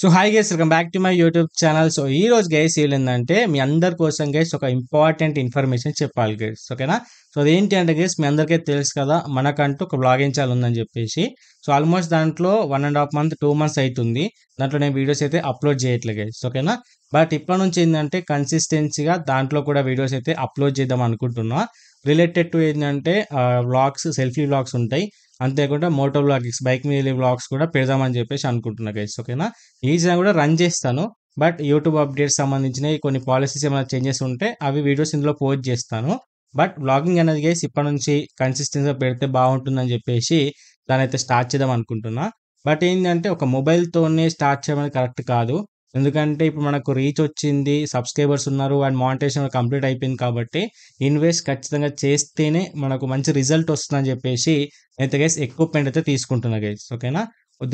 So hi guys, welcome back to my YouTube channel. So ఈ రోజు guys ఏంటంటే మీ అందరి కోసం గైస్ ఒక ఇంపార్టెంట్ ఇన్ఫర్మేషన్ చెప్పాలి గైస్, ఓకేనా. సో అదేంటి అంటే గైస్, మీ అందరికీ తెలుసు కదా, మనకంటూ ఒక బ్లాగింగ్ ఛానల్ ఉందని చెప్పేసి. సో ఆల్మోస్ట్ దాంట్లో 1.5 month 2 months అవుతుంది. దాంట్లో నేను వీడియోస్ అయితే అప్లోడ్ చేయట్లేదు గైస్, ఓకేనా. బట్ ఇప్పటి నుంచి ఏంటంటే కన్సిస్టెన్సీగా దాంట్లో కూడా వీడియోస్ అయితే అప్లోడ్ చేద్దాం అనుకుంటున్నా. రిలేటెడ్ టు ఏంటంటే వ్లాగ్స్, సెల్ఫీ వ్లాగ్స్ ఉంటాయి. అంతేకాకుండా మోటో వ్లాగ్స్, బైక్ మీద వ్లాగ్స్ కూడా పెడదామని చెప్పేసి అనుకుంటున్నా గైస్, ఓకేనా. ఈ ఛానల్ కూడా రన్ చేస్తాను. బట్ యూట్యూబ్ అప్డేట్స్ సంబంధించిన కొన్ని పాలసీస్ ఏమైనా చేంజెస్ ఉంటే అవి వీడియోస్ ఇందులో పోస్ట్ చేస్తాను. బట్ వ్లాగింగ్ అనేది గైస్ ఇప్పటి నుంచి కన్సిస్టెన్సీగా పెడితే బాగుంటుందని చెప్పేసి దాని అయితే స్టార్ట్ చేద్దాం అనుకుంటున్నా. బట్ ఏంటంటే ఒక మొబైల్తోనే స్టార్ట్ చేయడం కరెక్ట్ కాదు. ఎందుకంటే ఇప్పుడు మనకు రీచ్ వచ్చింది, సబ్స్క్రైబర్స్ ఉన్నారు అండ్ మానిటైజేషన్ కంప్లీట్ అయిపోయింది కాబట్టి ఇన్వెస్ట్ ఖచ్చితంగా చేస్తేనే మనకు మంచి రిజల్ట్ వస్తుందని చెప్పేసి అయితే గైస్ ఎక్విప్మెంట్ అయితే తీసుకుంటున్నా గైస్, ఓకేనా.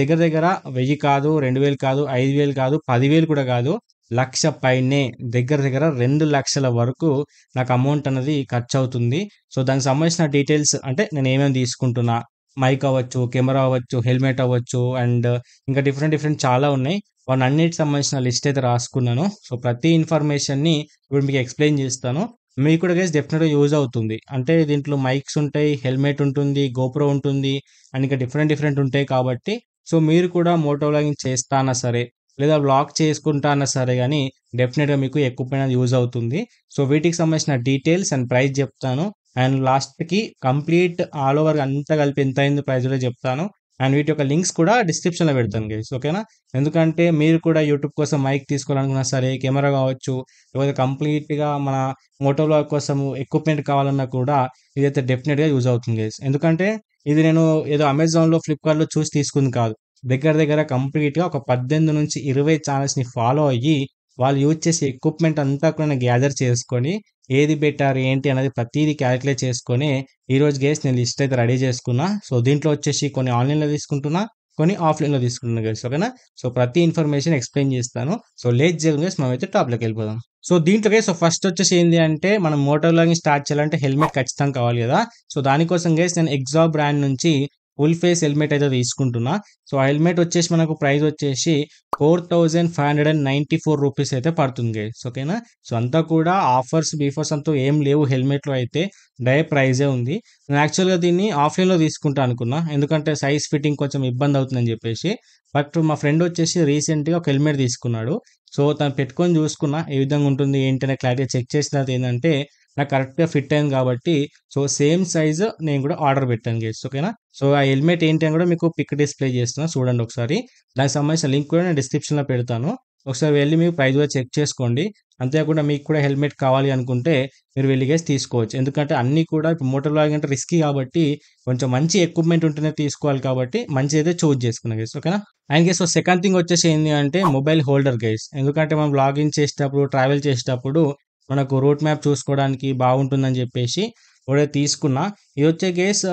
దగ్గర దగ్గర 1000 కాదు, 2000 కాదు, 5000 కాదు, 10,000 కూడా కాదు, 1,00,000 పైనే, దగ్గర దగ్గర 2,00,000 వరకు నాకు అమౌంట్ అనేది ఖర్చు అవుతుంది. సో దానికి సంబంధించిన డీటెయిల్స్ అంటే నేను ఏమేమి తీసుకుంటున్నా, మైక్ అవ్వచ్చు, కెమెరా అవ్వచ్చు, హెల్మెట్ అవ్వచ్చు అండ్ ఇంకా డిఫరెంట్ డిఫరెంట్ చాలా ఉన్నాయి. వాటన్నిటికి సంబంధించిన లిస్ట్ అయితే రాసుకున్నాను. సో ప్రతి ఇన్ఫర్మేషన్ని ఇప్పుడు మీకు ఎక్స్ప్లెయిన్ చేస్తాను. మీకు కూడా గైస్ డెఫినెట్గా యూజ్ అవుతుంది. అంటే దీంట్లో మైక్స్ ఉంటాయి, హెల్మెట్ ఉంటుంది, గోప్రో ఉంటుంది అండ్ ఇంకా డిఫరెంట్ డిఫరెంట్ ఉంటాయి కాబట్టి సో మీరు కూడా మోటో వ్లాగింగ్ చేస్తా అన్నా సరే, లేదా వ్లాగ్ చేసుకుంటా అన్నా సరే కానీ డెఫినెట్గా మీకు ఎక్విప్మెంట్ అనేది యూజ్ అవుతుంది. సో వీటికి సంబంధించిన డీటెయిల్స్ అండ్ ప్రైస్ చెప్తాను. అండ్ లాస్ట్కి కంప్లీట్ ఆల్ ఓవర్ అంతా కలిపి ఎంత అయింది ప్రైస్ కూడా చెప్తాను. అండ్ వీటి యొక్క లింక్స్ కూడా డిస్క్రిప్షన్లో పెడతాను గైస్, ఓకేనా. ఎందుకంటే మీరు కూడా యూట్యూబ్ కోసం మైక్ తీసుకోవాలనుకున్నా సరే, కెమెరా కావచ్చు, లేకపోతే కంప్లీట్గా మన మోటో వ్లాగ్ కోసం ఎక్విప్మెంట్ కావాలన్నా కూడా ఇదైతే డెఫినెట్గా యూజ్ అవుతుంది గైస్. ఎందుకంటే ఇది నేను ఏదో అమెజాన్లో, ఫ్లిప్కార్ట్లో చూసి తీసుకుంది కాదు. దగ్గర దగ్గర కంప్లీట్గా ఒక 18 నుంచి 20 ఛానల్స్ని ఫాలో అయ్యి వాళ్ళు యూజ్ చేసే ఎక్విప్మెంట్ అంతా కూడా నేను గ్యాదర్ చేసుకొని ఏది బెటర్ ఏంటి అనేది ప్రతిదీ క్యాలిక్యులేట్ చేసుకొని ఈరోజు గైస్ నేను లిస్ట్ అయితే రెడీ చేసుకున్నా. సో దీంట్లో వచ్చేసి కొన్ని ఆన్లైన్లో తీసుకుంటున్నా, కొన్ని ఆఫ్లైన్లో తీసుకుంటున్నా గైస్, ఓకేనా. సో ప్రతి ఇన్ఫర్మేషన్ ఎక్స్ప్లెయిన్ చేస్తాను. సో లేట్ చేయకుండా గైస్ మనమైతే టాప్లోకి వెళ్ళిపోదాం. సో దీంట్లో గైస్ ఫస్ట్ వచ్చేసి ఏంటి అంటే మనం మోటో వ్లాగింగ్ స్టార్ట్ చేయాలంటే హెల్మెట్ ఖచ్చితంగా కావాలి కదా. సో దానికోసం గైస్ నేను ఎగ్జా బ్రాండ్ నుంచి ఫుల్ ఫేస్ హెల్మెట్ అయితే తీసుకుంటున్నా. సో ఆ హెల్మెట్ వచ్చేసి మనకు ప్రైస్ వచ్చేసి 4,594 రూపీస్ అయితే పడుతుంది గైస్, ఓకేనా. సో అంతా కూడా ఆఫర్స్ బీఫర్స్ అంతా ఏం లేవు హెల్మెట్లో అయితే, డైరెక్ట్ ప్రైజే ఉంది. నేను యాక్చువల్గా దీన్ని ఆఫ్లైన్లో తీసుకుంటా అనుకున్నా, ఎందుకంటే సైజ్ ఫిట్టింగ్ కొంచెం ఇబ్బంది అవుతుందని చెప్పేసి. బట్ మా ఫ్రెండ్ వచ్చేసి రీసెంట్గా ఒక హెల్మెట్ తీసుకున్నాడు. సో తను పెట్టుకొని చూసుకున్నా ఏ విధంగా ఉంటుంది ఏంటి అనే క్లారిటీ చెక్ చేసిన తర్వాత ఏంటంటే నాకు కరెక్ట్గా ఫిట్ అయింది కాబట్టి సో సేమ్ సైజు నేను కూడా ఆర్డర్ పెట్టాను గైస్, ఓకేనా. సో ఆ హెల్మెట్ ఏంటి అని కూడా మీకు పిక్ డిస్ప్లే చేస్తున్నా చూడండి ఒకసారి. దానికి సంబంధించిన లింక్ కూడా నేను డిస్క్రిప్షన్లో పెడతాను. ఒకసారి వెళ్ళి మీరు ప్రైస్ కూడా చెక్ చేసుకోండి. అంతేకాకుండా మీకు కూడా హెల్మెట్ కావాలి అనుకుంటే మీరు వెళ్ళి గైస్ తీసుకోవచ్చు. ఎందుకంటే అన్నీ కూడా ఇప్పుడు మోటార్ వ్లాగింగ్ అంటే రిస్కీ కాబట్టి కొంచెం మంచి ఎక్విప్మెంట్ ఉంటేనే తీసుకోవాలి కాబట్టి మంచి అయితే చూజ్ చేసుకున్నా గైస్, ఓకేనా. And guys so second thing వచ్చేసి ఏంటి అంటే మొబైల్ హోల్డర్ గైస్. ఎందుకంటే మనం వ్లాగింగ్ చేసేటప్పుడు, ట్రావెల్ చేసేటప్పుడు మనకు రూట్ మ్యాప్ చూసుకోవడానికి బాగుంటుందని చెప్పేసి ఒకటే తీసుకున్నా. ఇది వచ్చే గైస్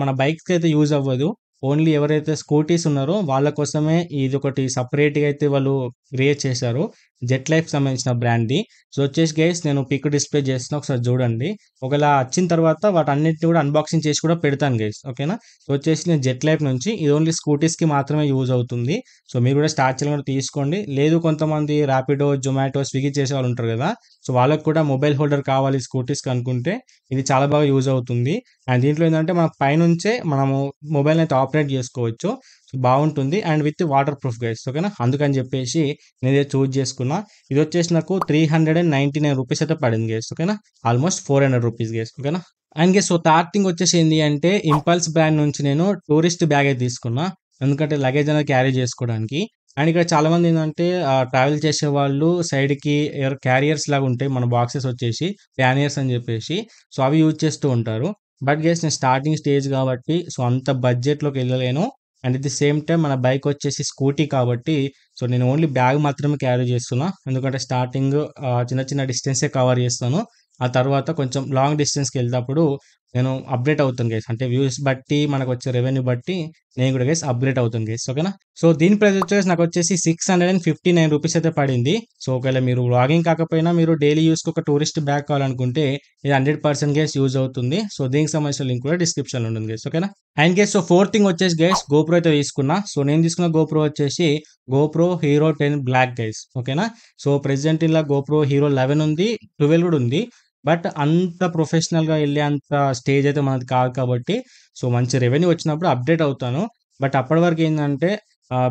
మన బైక్స్కి అయితే యూజ్ అవ్వదు. ఓన్లీ ఎవరైతే స్కూటీస్ ఉన్నారో వాళ్ళ కోసమే ఇది ఒకటి సపరేట్గా అయితే వాళ్ళు క్రియేట్ చేశారు. జెట్ లైఫ్ సంబంధించిన బ్రాండ్ది. సో వచ్చేసి గైస్ నేను పిక్ డిస్ప్లే చేస్తున్నా, ఒకసారి చూడండి. ఒకవేళ వచ్చిన తర్వాత వాటన్నిటిని కూడా అన్బాక్సింగ్ చేసి కూడా పెడతాను గైస్, ఓకేనా. సో వచ్చేసి నేను జెట్ లైఫ్ నుంచి ఇది ఓన్లీ స్కూటీస్కి మాత్రమే యూజ్ అవుతుంది. సో మీరు కూడా స్టార్ట్ చేయాలని కూడా తీసుకోండి. లేదు కొంతమంది ర్యాపిడో, జొమాటో, స్విగ్గీ చేసే వాళ్ళు ఉంటారు కదా, సో వాళ్ళకు కూడా మొబైల్ హోల్డర్ కావాలి స్కూటీస్కి అనుకుంటే ఇది చాలా బాగా యూజ్ అవుతుంది. అండ్ దీంట్లో ఏంటంటే మన పైనుంచే మనము మొబైల్ అయితే ఆపరేట్ చేసుకోవచ్చు. బాగుంటుంది and with water proof guys, ఓకేనా. అందుకని చెప్పేసి నేను ఇదే చూజ్ చేసుకున్నా. ఇది వచ్చేసి నాకు 399 రూపీస్ అయితే పడింది గైస్, ఓకేనా. ఆల్మోస్ట్ 400 రూపీస్ గైస్, ఓకేనా. And guys so third thing వచ్చేసి ఏంటి అంటే ఇంపల్స్ బ్రాండ్ నుంచి నేను టూరిస్ట్ బ్యాగ్ అయితే తీసుకున్నా. ఎందుకంటే లగేజ్ అనేది క్యారీ చేసుకోవడానికి. అండ్ ఇక్కడ చాలా మంది ఏంటంటే ట్రావెల్ చేసే వాళ్ళు సైడ్కి ఎవరు క్యారియర్స్ లాగా ఉంటాయి మన బాక్సెస్ వచ్చేసి ప్యానియర్స్ అని చెప్పేసి, సో అవి యూజ్ చేస్తూ ఉంటారు. బట్ గైస్ నేను స్టార్టింగ్ స్టేజ్ కాబట్టి సో అంత బడ్జెట్లోకి వెళ్ళలేను. And at the same time మన బైక్ వచ్చేసి స్కూటీ కాబట్టి సో నేను ఓన్లీ బ్యాగ్ మాత్రమే క్యారీ చేస్తున్నా. ఎందుకంటే స్టార్టింగ్ చిన్న చిన్న డిస్టెన్సే కవర్ చేస్తాను. ఆ తర్వాత కొంచెం లాంగ్ డిస్టెన్స్కి వెళ్తేప్పుడు నేను అప్డేట్ అవుతాను గైస్. అంటే వ్యూస్ బట్టి మనకొచ్చే రెవెన్యూ బట్టి నేను కూడా గైస్ అప్గ్రేడ్ అవుతాను గైస్. ఓకేనా? సో దీని ప్రైస్ వచ్చేసి నాకొచ్చేసి ₹659 అయితే పడింది. సో ఒకవేళ మీరు వ్లాగింగ్ కాకపోయినా మీరు డైలీ యూస్‌కి ఒక టూరిస్ట్ బ్యాగ్ కావాలనుకుంటే ఇది 100% గైస్ యూజ్ అవుతుంది. సో దీనికి సంబంధించిన లింక్ కూడా డిస్క్రిప్షన్‌లో ఉంటుంది గైస్. ఓకేనా? And guys so fourth thing వచ్చేసి గైస్ గోప్రో అయితే తీసుకున్నా. సో నేను తీసుకున్న గోప్రో వచ్చేసి గోప్రో హీరో 10 బ్లాక్ గైస్. ఓకేనా? సో ప్రెజెంట్ ఇలా గోప్రో హీరో 11 ఉంది. 12 కూడా ఉంది. బట్ అంత ప్రొఫెషనల్‌గా ఎళ్ళే అంత స్టేజ్ అయితే మనది కాదు కాబట్టి, సో మంచి రెవెన్యూ వచ్చినప్పుడు అప్డేట్ అవుతాను. బట్ అప్పటి వరకు ఏందంటే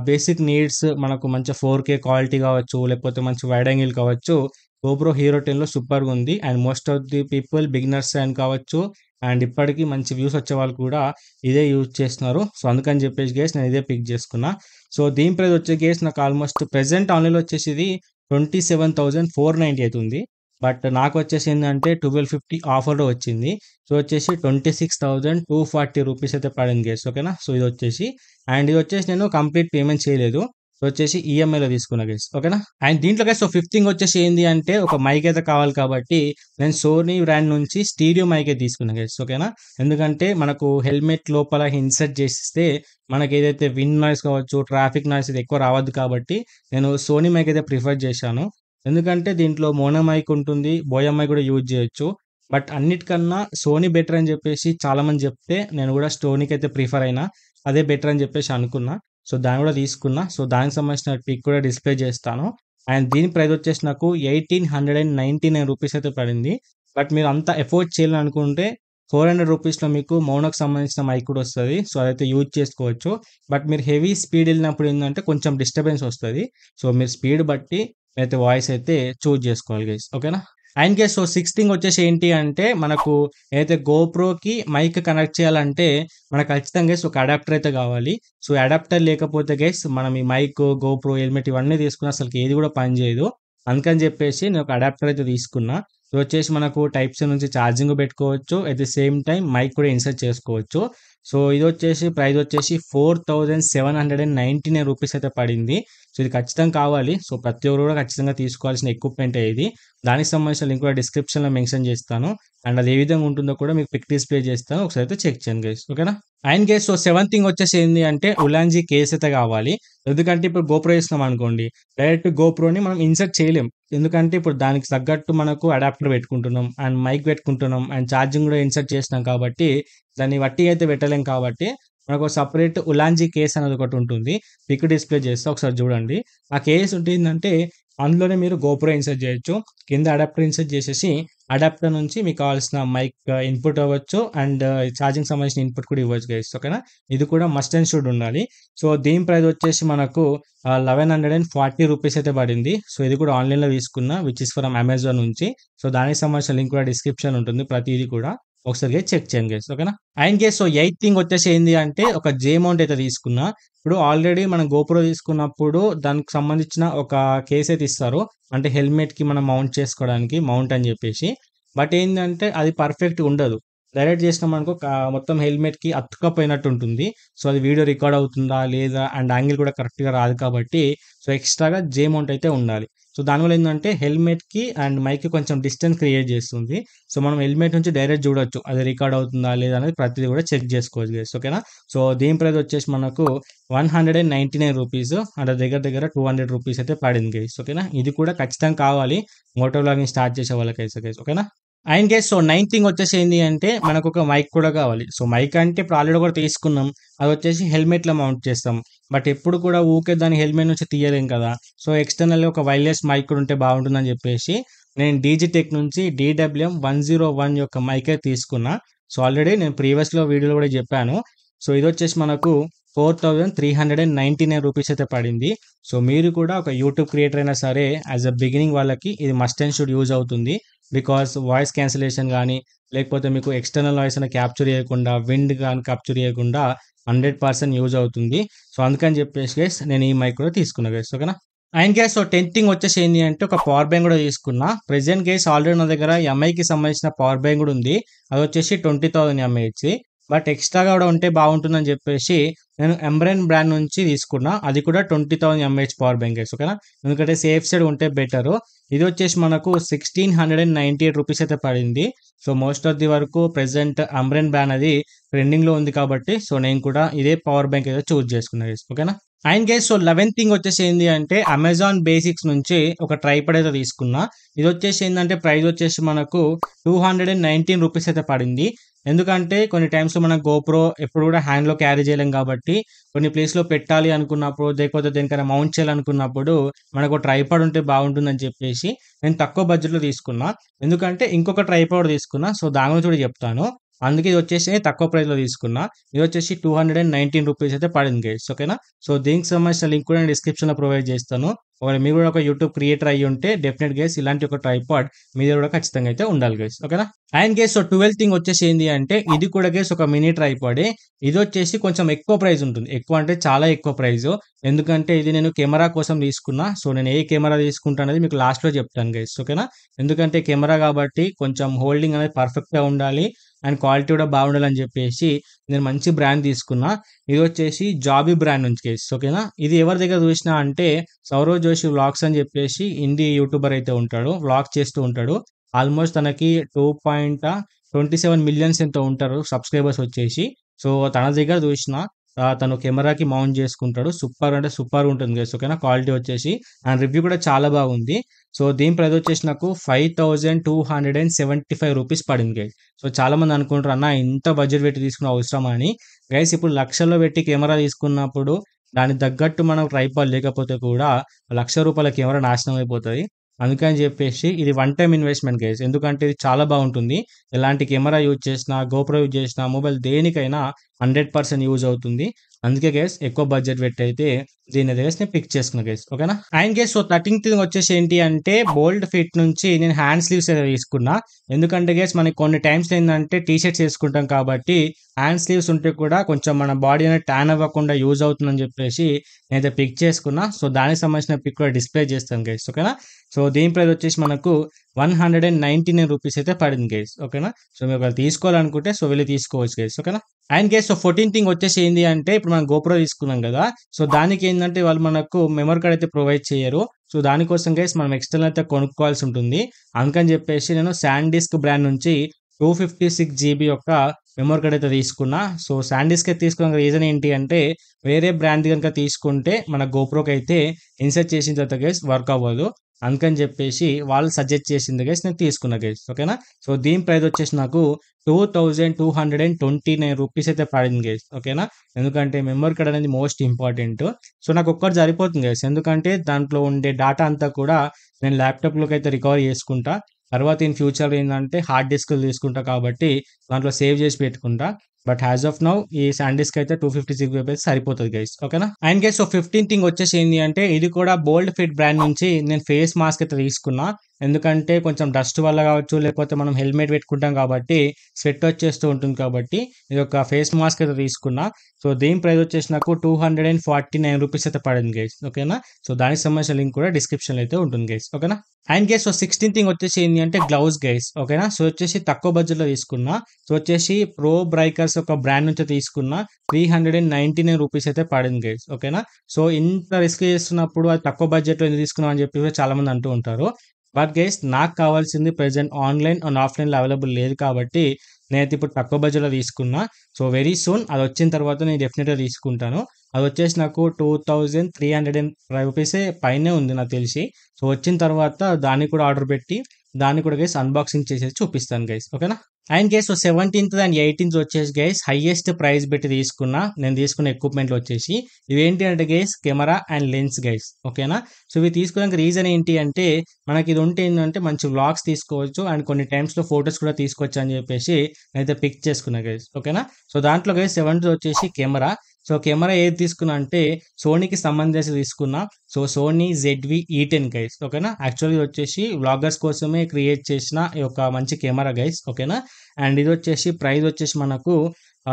బేసిక్ నీడ్స్ మనకు మంచి 4K క్వాలిటీ కావచ్చు, లేకపోతే మంచి వైడ్ యాంగిల్ కావచ్చు. గోప్రో హీరో 10లో సూపర్‌గా ఉంది. And most of the people beginners అని కావచ్చు, అండ్ ఇప్పటికి మంచి వ్యూస్ వచ్చేవాళ్ళు కూడా ఇదే యూజ్ చేస్తున్నారు. సో అందుకని చెప్పేసి గైస్ నేను ఇదే పిక్ చేసుకున్నా. సో దీని ప్రైస్ వచ్చే గైస్ నాకు ఆల్మోస్ట్ ప్రెజెంట్ ఆన్‌లైన్‌లో వచ్చేసి ఇది 27,490 అయితుంది. బట్ నాకొచ్చేసి ఏందంటే 1250 ఆఫర్‌లో వచ్చింది. సో వచ్చేసి 26,240 రూపీస్ అయితే పడింది గైస్. ఓకేనా? సో ఇదొచ్చేసి అండ్ ఇదొచ్చేసి నేను కంప్లీట్ పేమెంట్ చేయలేదు. సో వచ్చేసి ఈఎంఐలో తీసుకున్నా గైస్. ఓకేనా? అండ్ దీంట్లో గైస్ సో ఫిఫ్త్ థింగ్ వచ్చేసి ఏంది అంటే ఒక మైక్ అయితే కావాలి కాబట్టి నేను సోనీ బ్రాండ్ నుంచి స్టీరియో మైక్ అయితే తీసుకున్నా గైస్. ఓకేనా? ఎందుకంటే మనకు హెల్మెట్ లోపల ఇన్సర్ట్ చేసిస్తే మనకేదైతే విండ్ నాయిస్ కావచ్చు, ట్రాఫిక్ నాయిస్ ఇది ఎక్కువ రావద్దు కాబట్టి నేను సోనీ మైక్ అయితే ప్రిఫర్ చేశాను. ఎందుకంటే దీంట్లో మోనో మైక్ ఉంటుంది. బోయా మైక్ కూడా యూజ్ చేయొచ్చు. బట్ అన్నిటికన్నా సోనీ బెటర్ అని చెప్పేసి చాలామంది చెప్తే నేను కూడా సోనీకైతే ప్రిఫర్ అయినా. అదే బెటర్ అని చెప్పేసి అనుకున్నా. సో దాన్ని కూడా తీసుకున్నా. సో దానికి సంబంధించిన పిక్ కూడా డిస్‌ప్లే చేస్తాను. అండ్ దీని ప్రైస్ వచ్చేసి నాకు ₹1,899 అయితే పడింది. బట్ మీరు అంత ఎఫోర్డ్ చేయాలనుకుంటే ₹400లో మీకు మోనోకి సంబంధించిన మైక్ కూడా వస్తది. సో అదైతే యూజ్ చేసుకోవచ్చు. బట్ మీరు హెవీ స్పీడ్ ఎళ్ళినప్పుడు ఏందంటే కొంచెం డిస్టర్బెన్స్ వస్తది. సో మీరు స్పీడ్ బట్టి అయితే వాయిస్ అయితే చూజ్ చేసుకోవాలి గైస్. ఓకేనా? And guys so sixth thing వచ్చేసి ఏంటి అంటే మనకు ఏదైతే గోప్రోకి మైక్ కనెక్ట్ చేయాలంటే మనకు ఖచ్చితంగా గైస్ ఒక అడాప్టర్ అయితే కావాలి. సో అడాప్టర్ లేకపోతే గైస్ మనం ఈ మైక్, గోప్రో, హెల్మెట్ ఇవన్నీ తీసుకున్న అసలుకి ఏది కూడా పనిచేయదు. అందుకని చెప్పేసి నేను ఒక అడాప్టర్ అయితే తీసుకున్నా. ఇది వచ్చేసి మనకు టైప్ సి నుంచి ఛార్జింగ్ పెట్టుకోవచ్చు. At the same time mike కూడా ఇన్సర్ట్ చేసుకోవచ్చు. సో ఇది వచ్చేసి ప్రైస్ వచ్చేసి ₹4,799 అయితే పడింది. సో ఇది ఖచ్చితంగా కావాలి. సో ప్రతి ఒక్కరు కూడా ఖచ్చితంగా తీసుకోవాల్సిన ఎక్విప్‌మెంటే ఇది. దానికి సంబంధించిన లింక్ కూడా డిస్క్రిప్షన్‌లో మెన్షన్ చేస్తాను. అండ్ అది ఏ విధంగా ఉంటుందో కూడా మీకు పిక్ డిస్‌ప్లే చేస్తాను. ఒకసారి అయితే చెక్ చేయండి గైస్. ఓకేనా? And guys so seventh thing వచ్చేసి ఏంది అంటే ఉలాన్జీ కేస్ అయితే కావాలి. ఎందుకంటే ఇప్పుడు గోప్రో చేస్తున్నాం అనుకోండి. డైరెక్ట్ గోప్రోని మనం ఇన్సర్ట్ చేయలేం. ఎందుకంటే ఇప్పుడు దానికి తగ్గట్టు మనకు అడాప్టర్ పెట్టుకుంటున్నాం. అండ్ మైక్ పెట్టుకుంటున్నాం. అండ్ ఛార్జింగ్ కూడా ఇన్సర్ట్ చేసినాం కాబట్టి దాన్ని వట్టిగా అయితే పెట్టలేం కాబట్టి మనకు సెపరేట్ ఉలాన్జీ కేస్ అనేది ఒకటి ఉంటుంది. పిక్ డిస్‌ప్లే చేస్తా ఒకసారి చూడండి. ఆ కేస్ ఉంటేందంటే అందులోనే మీరు గోప్రో ఇన్సర్ట్ చేయొచ్చు. కింద అడాప్టర్ ఇన్సర్ట్ చేసేసి అడాప్టర్ నుంచి మీకు కావాల్సిన మైక్ ఇన్పుట్ అవ్వచ్చు. అండ్ ఛార్జింగ్ సంబంధించిన ఇన్పుట్ కూడా ఇవ్వచ్చు గైస్. ఓకేనా? ఇది కూడా మస్ట్ అండ్ షుడ్ ఉండాలి. సో దీని ప్రైస్ వచ్చేసి మనకు ₹1,140 అయితే పడింది. సో ఇది కూడా ఆన్‌లైన్‌లో తీసుకున్నా విచ్ ఈస్ ఫ్రమ్ అమెజాన్ నుంచి. సో దానికి సంబంధించిన లింక్ కూడా డిస్క్రిప్షన్ ఉంటుంది ప్రతీది కూడా. ఒకసారి గైస్ చెక్ చేయండి గైస్. ఓకేనా? And guys so eighth thing వచ్చేసి ఏంది అంటే ఒక జే మౌంట్ అయితే తీసుకున్నా. ఇప్పుడు ఆల్రెడీ మనం గోప్రో తీసుకున్నప్పుడు దానికి సంబంధించిన ఒక కేస్ అయితే ఇస్తారు. అంటే హెల్మెట్‌కి మనం మౌంట్ చేసుకోవడానికి మౌంట్ అని చెప్పేసి. బట్ ఏందంటే అది పర్ఫెక్ట్‌గా ఉండదు. డైరెక్ట్ చేసినామనుకో మొత్తం హెల్మెట్‌కి అతుక్కపోయినట్టు ఉంటుంది. సో అది వీడియో రికార్డ్ అవుతుందా లేదా అండ్ యాంగిల్ కూడా కరెక్ట్‌గా రాదు కాబట్టి సో ఎక్స్‌ట్రాగా జే మౌంట్ అయితే ఉండాలి. సో దానివల్ల ఏందంటే హెల్మెట్‌కి అండ్ మైక్‌కి కొంచెం డిస్టెన్స్ క్రియేట్ చేస్తుంది. సో మనం హెల్మెట్ నుంచి డైరెక్ట్ చూడొచ్చు. అది రికార్డ్ అవుతుందా లేదా అనేది ప్రతిదీ కూడా చెక్ చేసుకోవచ్చు గైస్. ఓకేనా? సో దీని ప్రైస్ వచ్చేసి మనకు ₹199 అంటే దగ్గర దగ్గర ₹200 అయితే పడింది గైస్. ఓకేనా? ఇది కూడా ఖచ్చితంగా కావాలి. మోటో వ్లాగింగ్ స్టార్ట్ చేసే వాళ్ళకైతే గైస్. ఓకేనా? And guys so ninth thing వచ్చేసి ఏంది అంటే మనకొక మైక్ కూడా కావాలి. సో మైక్ అంటే ఇప్పుడు ఆల్రెడీ ఒకటి తీసుకున్నాం. అదొచ్చేసి హెల్మెట్‌లో మౌంట్ చేస్తాం. బట్ ఎప్పుడు కూడా ఊకే దాన్ని హెల్మెట్ నుంచి తీయలేం కదా! సో ఎక్స్‌టర్నల్‌గా ఒక వైర్‌లెస్ మైక్ కూడా ఉంటే బాగుంటుందని చెప్పేసి నేను డీజీటెక్ నుంచి DWM-101 యొక్క మైక్ అయితే తీసుకున్నా. సో ఆల్రెడీ నేను ప్రీవియస్‌లో వీడియోలో కూడా చెప్పాను. సో ఇదొచ్చేసి మనకు ₹4,399 అయితే పడింది. సో మీరు కూడా ఒక యూట్యూబ్ క్రియేటర్ అయినా సరే యాస్ ఎ బిగినింగ్ వాళ్ళకి ఇది మస్ట్ అండ్ షుడ్ యూజ్ అవుతుంది. బికాస్ వాయిస్ క్యాన్సిలేషన్ గానీ, లేకపోతే మీకు ఎక్స్‌టర్నల్ నాయిస్ అని క్యాప్చర్ చేయకుండా, విండ్ గాని క్యాప్చర్ చేయకుండా 100% యూజ్ అవుతుంది. సో అందుకని చెప్పేసి గైస్ నేను ఈ మైక్ కూడా తీసుకున్నా గైస్. ఓకేనా? అండ్ గైస్ సో 10థ్ థింగ్ వచ్చేసి ఏంది అంటే ఒక పవర్ బ్యాంక్ కూడా తీసుకున్నా. ప్రెజెంట్ గైస్ ఆల్రెడీ నా దగ్గర ఎంఐకి సంబంధించిన పవర్ బ్యాంక్ కూడా ఉంది. అదొచ్చేసి 20,000 ఎంఏహెచ్‌ది. బట్ ఎక్స్ట్రాగా కూడా ఉంటే బాగుంటుందని చెప్పేసి నేను ఎంబ్రెన్ బ్రాండ్ నుంచి తీసుకున్నా. అది కూడా 20,000 ఎంఏహెచ్ పవర్ బ్యాంక్ గైస్, ఓకేనా. ఎందుకంటే సేఫ్ సైడ్ ఉంటే బెటరు. ఇది వచ్చేసి మనకు ₹1,698 అయితే పడింది. సో మోస్ట్ ఆఫ్ ది వరకు ప్రెసెంట్ ఎంబ్రెన్ బ్రాండ్ అది ట్రెండింగ్లో ఉంది కాబట్టి సో నేను కూడా ఇదే పవర్ బ్యాంక్ అయితే చూస్ చేసుకున్నా గైస్, ఓకేనా. And guys so 11th thing వచ్చేసి ఏంది అంటే అమెజాన్ బేసిక్స్ నుంచి ఒక ట్రైపాడ్ అయితే తీసుకున్నా. ఇది వచ్చేసి ఏంటంటే ప్రైస్ వచ్చేసి మనకు ₹219 అయితే పడింది. ఎందుకంటే కొన్ని టైమ్స్లో మన గోప్రో ఎప్పుడు కూడా హ్యాండ్లో క్యారీ చేయలేం కాబట్టి కొన్ని ప్లేస్లో పెట్టాలి అనుకున్నప్పుడు లేకపోతే దేనికైనా మౌంట్ చేయాలనుకున్నప్పుడు మనకు ట్రైపాడ్ ఉంటే బాగుంటుందని చెప్పేసి నేను తక్కువ బడ్జెట్లో తీసుకున్నా. ఎందుకంటే ఇంకొక ట్రైపాడ్ తీసుకున్నా, సో దాని గురించి కూడా చెప్తాను. అందుకే ఇది వచ్చేసి తక్కువ ప్రైస్లో తీసుకున్నా. ఇది వచ్చేసి ₹219 అయితే పడింది గైస్, ఓకేనా. సో దీనికి సంబంధించిన లింక్ కూడా నేను డిస్క్రిప్షన్లో ప్రొవైడ్ చేస్తాను. ఒకవేళ మీరు కూడా ఒక యూట్యూబ్ క్రియేటర్ అయ్యి ఉంటే డెఫినెట్ గైస్ ఇలాంటి ఒక ట్రైపాడ్ మీ దగ్గర కూడా ఖచ్చితంగా అయితే ఉండాలి గైస్, ఓకేనా. And guys so 12th thing వచ్చేసి ఏంది అంటే ఇది కూడా గైస్ ఒక మినీ ట్రైపాడే. ఇది వచ్చేసి కొంచెం ఎక్కువ ప్రైస్ ఉంటుంది, ఎక్కువ అంటే చాలా ఎక్కువ ప్రైస్. ఎందుకంటే ఇది నేను కెమెరా కోసం తీసుకున్నా. సో నేను ఏ కెమెరా తీసుకుంటా అనేది మీకు లాస్ట్లో చెప్తాను గైస్, ఓకేనా. ఎందుకంటే కెమెరా కాబట్టి కొంచెం హోల్డింగ్ అనేది పర్ఫెక్ట్గా ఉండాలి అండ్ క్వాలిటీ కూడా బాగుండాలని చెప్పేసి నేను మంచి బ్రాండ్ తీసుకున్నా. ఇది వచ్చేసి జాబీ బ్రాండ్ నుంచి గైస్, ఓకేనా. ఇది ఎవరి దగ్గర చూసినా అంటే సౌరవ్ జోషి వ్లాగ్స్ అని చెప్పేసి హిందీ యూట్యూబర్ అయితే ఉంటాడు, వ్లాగ్స్ చేస్తూ ఉంటాడు. ఆల్మోస్ట్ తనకి 2.27 మిలియన్స్ ఎంతో ఉంటారు సబ్స్క్రైబర్స్ వచ్చేసి. సో తన దగ్గర చూసిన తను కెమెరాకి మౌంట్ చేసుకుంటాడు. సూపర్ అంటే సూపర్ ఉంటుంది గైస్, ఓకేనా. క్వాలిటీ వచ్చేసి అండ్ రివ్యూ కూడా చాలా బాగుంది. సో దీని ప్రైస్ వచ్చేసి నాకు ₹5,275 పడింది గైస్. సో చాలా మంది అనుకుంటారు అన్న ఇంత బడ్జెట్ పెట్టి తీసుకున్న అవసరమా అని. గైస్ ఇప్పుడు లక్షల్లో పెట్టి కెమెరా తీసుకున్నప్పుడు దానికి తగ్గట్టు మనం ట్రైపాడ్ లేకపోతే కూడా ₹1,00,000 కెమెరా నాశనం అయిపోతుంది. అందుకని చెప్పేసి ఇది వన్ టైమ్ ఇన్వెస్ట్మెంట్ గైస్. ఎందుకంటే ఇది చాలా బాగుంటుంది. ఎలాంటి కెమెరా యూజ్ చేసినా, గోప్రో యూజ్ చేసినా, మొబైల్ దేనికైనా 100% యూజ్ అవుతుంది. అందుకే గైస్ ఎక్కువ బడ్జెట్ పెట్టి అయితే దీని గైస్ నేను పిక్ చేసుకున్నా గైస్, ఓకేనా. And guys so 13th thing వచ్చేసి ఏంటి అంటే బోల్డ్ ఫిట్ నుంచి నేను హ్యాండ్ స్లీవ్స్ అయితే తీసుకున్నా. ఎందుకంటే గైస్ మనకి కొన్ని టైమ్స్ ఏంటంటే టీ షర్ట్స్ వేసుకుంటాం కాబట్టి హ్యాండ్ స్లీవ్స్ ఉంటే కూడా కొంచెం మన బాడీ అనేది ట్యాన్ అవ్వకుండా యూజ్ అవుతుందని చెప్పేసి నేనైతే పిక్ చేసుకున్నా. సో దానికి సంబంధించిన పిక్ కూడా డిస్ప్లే చేస్తాను గైస్, ఓకేనా. సో దీని ప్రైస్ వచ్చేసి మనకు ₹199 అయితే పడింది గైస్, ఓకేనా. సో మీరు ఒకవేళ తీసుకోవాలనుకుంటే సో వెళ్ళి తీసుకోవచ్చు గైస్, ఓకేనా. And guys so 14th thing వచ్చేసి ఏంటి అంటే ఇప్పుడు మనం గోప్రో తీసుకున్నాం కదా. సో దానికి ఏంటంటే వాళ్ళు మనకు మెమరీ కార్డ్ అయితే ప్రొవైడ్ చేయరు. సో దానికోసం గైస్ మనం ఎక్స్టర్నల్ అయితే కొనుక్కోవాల్సి ఉంటుంది. అందుకని చెప్పేసి నేను శాండిస్క్ బ్రాండ్ నుంచి 256 GB యొక్క మెమరీ కార్డ్ అయితే తీసుకున్నా. సో శాండిస్క్ అయితే తీసుకున్న రీజన్ ఏంటి అంటే వేరే బ్రాండ్ కనుక తీసుకుంటే మన గోప్రోకి అయితే ఇన్సర్ట్ చేసిన తర్వాత గైస్ వర్క్ అవ్వదు. అందుకని చెప్పేసి వాళ్ళు సజెస్ట్ చేసింది గైస్ నేను తీసుకున్నా గైస్, ఓకేనా. సో దీని ప్రైస్ వచ్చేసి నాకు ₹2,229 అయితే పడింది గైస్, ఓకేనా. ఎందుకంటే మెమరీ కార్డ్ అనేది మోస్ట్ ఇంపార్టెంట్. సో నాకు ఒక్కటి సరిపోతుంది గైస్. ఎందుకంటే దాంట్లో ఉండే డేటా అంతా కూడా నేను ల్యాప్టాప్లోకి అయితే రికవర్ చేసుకుంటా. తర్వాత ఇన్ ఫ్యూచర్ ఏంటంటే హార్డ్ డిస్క్లు తీసుకుంటా కాబట్టి దాంట్లో సేవ్ చేసి పెట్టుకుంటా. బట్ యాజ్ ఆఫ్ నౌ ఈ శాండిస్క్ అయితే 256 సరిపోతుంది గైస్, ఓకేనా. And guys so 15th thing వచ్చేసి ఏంటి అంటే ఇది కూడా బోల్డ్ ఫిట్ బ్రాండ్ నుంచి నేను ఫేస్ మాస్క్ అయితే తీసుకున్నా. ఎందుకంటే కొంచెం డస్ట్ వల్ల కావచ్చు లేకపోతే మనం హెల్మెట్ పెట్టుకుంటాం కాబట్టి స్వెట్ వచ్చేస్తూ ఉంటుంది కాబట్టి ఇది ఒక ఫేస్ మాస్క్ అయితే తీసుకున్నా. సో దీని ప్రైస్ వచ్చేసి నాకు ₹249 అయితే పడింది గైస్, ఓకేనా. సో దానికి సంబంధించిన లింక్ కూడా డిస్క్రిప్షన్లో అయితే ఉంటుంది గైస్, ఓకేనా. And guys so 16th thing వచ్చేసి ఏంటి అంటే గ్లౌస్ గైస్, ఓకేనా. సో వచ్చేసి తక్కువ బడ్జెట్లో తీసుకున్నా. సో వచ్చేసి ప్రో బ్రైకర్స్ ఒక బ్రాండ్ నుంచి తీసుకున్నా. ₹399 అయితే పడింది గైస్, ఓకేనా. సో ఇంత రిస్క్ చేస్తున్నప్పుడు అది తక్కువ బడ్జెట్లో ఎందుకు తీసుకున్నాం అని చెప్పి చాలా మంది అంటూ ఉంటారు. బట్ గైస్ నాకు కావాల్సింది ప్రెజెంట్ ఆన్లైన్ అండ్ ఆఫ్లైన్లో అవైలబుల్ లేదు కాబట్టి నేనైతే ఇప్పుడు తక్కువ బడ్జెట్లో తీసుకున్నా. సో వెరీ సూన్ అది వచ్చిన తర్వాత నేను డెఫినెట్గా తీసుకుంటాను. అది వచ్చేసి నాకు ₹2,305 పైనే ఉంది నాకు తెలిసి. సో వచ్చిన తర్వాత దాన్ని కూడా ఆర్డర్ పెట్టి దాన్ని కూడా గైస్ అన్బాక్సింగ్ చేసేసి చూపిస్తాను గైస్, ఓకేనా. And guys so 17th and 18th వచ్చేసి గైస్ హైయెస్ట్ ప్రైస్ పెట్టి తీసుకున్నా. నేను తీసుకున్న ఎక్విప్మెంట్లు వచ్చేసి ఇవేంటి అంటే guys camera and lens guys, ఓకేనా. సో ఇవి తీసుకోవడానికి రీజన్ ఏంటి అంటే మనకి ఇది ఉంటే ఏంటంటే మంచి వ్లాగ్స్ తీసుకోవచ్చు అండ్ కొన్ని టైమ్స్లో ఫొటోస్ కూడా తీసుకోవచ్చు అని చెప్పేసి నేనైతే పిక్ చేసుకున్నా గైస్, ఓకేనా. సో దాంట్లో గైస్ 7th వచ్చేసి కెమెరా. సో కెమెరా ఏది తీసుకున్నా అంటే సోనీకి సంబంధించి తీసుకున్నా. సో సోనీ ZV-E10 గైస్, ఓకేనా. యాక్చువల్లీ వచ్చేసి వ్లాగర్స్ కోసమే క్రియేట్ చేసిన ఒక మంచి కెమెరా గైస్, ఓకేనా. అండ్ ఇది వచ్చేసి ప్రైస్ వచ్చేసి మనకు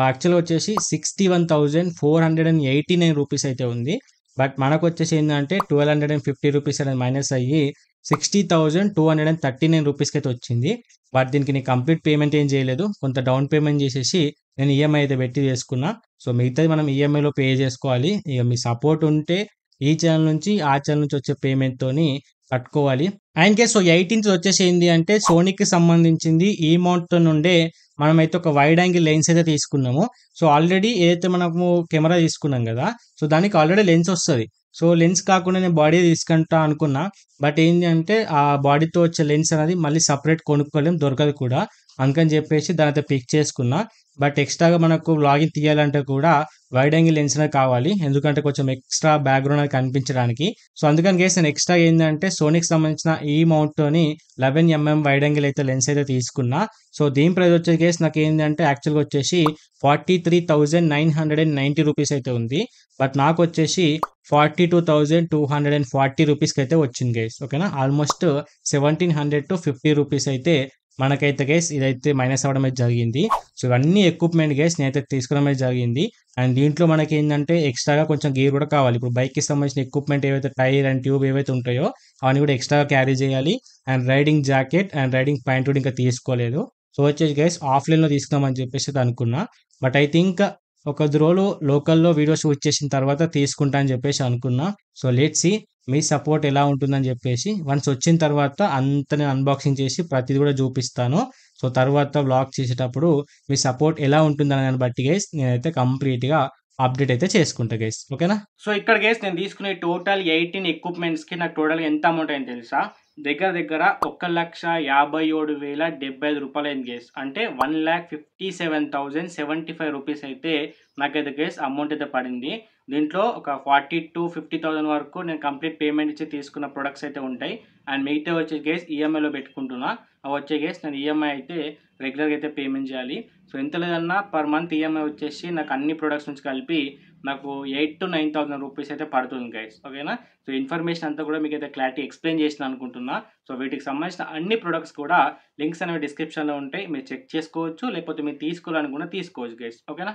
యాక్చువల్గా వచ్చేసి ₹61,489 అయితే ఉంది. బట్ మనకొచ్చేసి ఏందంటే 1250 రూపీస్ అనేది మైనస్ అయ్యి 60,239 రూపీస్‌కి అయితే వచ్చింది. బట్ దీనికి నేను కంప్లీట్ పేమెంట్ ఏం చేయలేదు. కొంత డౌన్ పేమెంట్ చేసేసి నేను ఈఎంఐ అయితే పెట్టి చేసుకున్నా. సో, మిగతాది మనం ఈఎంఐలో పే చేసుకోవాలి. ఇక మీ సపోర్ట్ ఉంటే ఈ ఛానెల్ నుంచి, ఆ ఛానెల్ నుంచి వచ్చే పేమెంట్‌తోని కట్టుకోవాలి. అండ్ కేస్ సో 18థ్ వచ్చేసి ఏంది అంటే సోనీకి సంబంధించింది ఈ మౌంట్ నుండే మనమైతే ఒక వైడ్ యాంగిల్ లెన్స్ అయితే తీసుకున్నాము. సో, ఆల్రెడీ ఏదైతే మనము కెమెరా తీసుకున్నాం గదా! సో, దానికి ఆల్రెడీ లెన్స్ వస్తది. సో, లెన్స్ కాకుండా నేను బాడీ తీసుకుంటా అనుకున్నా. బట్ ఏంది అంటే ఆ బాడీతో వచ్చే లెన్స్ అనేది మళ్ళీ సెపరేట్ కొనుక్కోలేం, దొరకదు కూడా. అందుకని చెప్పేసి దానైతే పిక్ చేసుకున్నా. బట్ ఎక్స్‌ట్రాగా మనకు వ్లాగింగ్ తీయాలంటే కూడా వైడ్ యాంగిల్ లెన్స్ అనేది కావాలి. ఎందుకంటే కొంచెం ఎక్స్‌ట్రా బ్యాక్‌గ్రౌండ్ అనేది కనిపించడానికి. సో, అందుకని గైస్ నేను ఎక్స్‌ట్రా ఏందంటే సోనీకి సంబంధించిన ఈ మౌంట్‌తోని 11 ఎంఎం వైడ్ యాంగిల్ అయితే లెన్స్ అయితే తీసుకున్నా. సో, దీని ప్రైస్ వచ్చేసి గైస్ నాకేందంటే యాక్చువల్‌గా వచ్చేసి 43,990 రూపీస్ అయితే ఉంది. బట్ నాకొచ్చేసి 42,240 రూపీస్‌కైతే వచ్చింది గైస్. ఓకేనా? ఆల్మోస్ట్ 1,700-50 రూపీస్ అయితే మనకైతే గైస్ ఇదైతే మైనస్ అవ్వడం అయితే జరిగింది. సో, ఇవన్నీ ఎక్విప్‌మెంట్ గైస్ నేనైతే తీసుకోవడం అయితే జరిగింది. అండ్ దీంట్లో మనకేందంటే ఎక్స్‌ట్రాగా కొంచెం గేర్ కూడా కావాలి. ఇప్పుడు బైక్‌కి సంబంధించిన ఎక్విప్‌మెంట్ ఏవైతే టైర్ అండ్ ట్యూబ్ ఏవైతే ఉంటాయో అవన్నీ కూడా ఎక్స్‌ట్రాగా క్యారీ చేయాలి. And riding jacket and riding pant కూడా ఇంకా తీసుకోలేదు. సో, వచ్చేసి గైస్ ఆఫ్‌లైన్‌లో తీసుకుందామని చెప్పేసి అయితే అనుకున్నా. బట్ ఐ థింక్ ఒక 10 రోజులు లోకల్‌లో వీడియో షూట్ చేసిన తర్వాత తీసుకుంటా అని చెప్పేసి అనుకున్నా. సో, లెట్స్ సీ మీ సపోర్ట్ ఎలా ఉంటుందని చెప్పేసి. వన్స్ వచ్చిన తర్వాత అంతా నేను అన్బాక్సింగ్ చేసి ప్రతిది కూడా చూపిస్తాను. సో, తర్వాత వ్లాగ్ చేసేటప్పుడు మీ సపోర్ట్ ఎలా ఉంటుందనే దాన్ని బట్టి గైస్ నేనైతే కంప్లీట్‌గా అప్డేట్ అయితే చేసుకుంటా గైస్. ఓకేనా? సో, ఇక్కడ గైస్ నేను తీసుకునే టోటల్ 18 ఎక్విప్‌మెంట్స్‌కి నాకు టోటల్‌గా ఎంత అమౌంట్ అయింది తెలుసా? దగ్గర దగ్గర 1,57,070 రూపాయలయింది గైస్. అంటే 1,57,075 రూపీస్ అయితే నాకైతే గైస్ అమౌంట్ అయితే పడింది. దీంట్లో ఒక 40,000-50,000 వరకు నేను కంప్లీట్ పేమెంట్ ఇచ్చి తీసుకున్న ప్రొడక్ట్స్ అయితే ఉంటాయి. అండ్ మిగతావి వచ్చేసి గైస్ ఈఎంఐలో పెట్టుకుంటున్నా. అవి వచ్చే గైస్ నేను ఈఎంఐ అయితే రెగ్యులర్‌గా అయితే పేమెంట్ చేయాలి. సో, ఎంత లేదన్నా పర్ మంత్ ఈఎంఐ వచ్చేసి నాకు అన్ని ప్రొడక్ట్స్ నుంచి కలిపి నాకు 8,000-9,000 రూపీస్ అయితే పడుతుంది గైస్. ఓకేనా? సో, ఇన్ఫర్మేషన్ అంతా కూడా మీకైతే క్లారిటీ ఎక్స్‌ప్లెయిన్ చేసినా అనుకుంటున్నా. సో, వీటికి సంబంధించిన అన్ని ప్రొడక్ట్స్ కూడా లింక్స్ అనేవి డిస్క్రిప్షన్‌లో ఉంటాయి. మీరు చెక్ చేసుకోవచ్చు. లేకపోతే మీరు తీసుకోవాలనుకున్నా తీసుకోవచ్చు గైస్. ఓకేనా?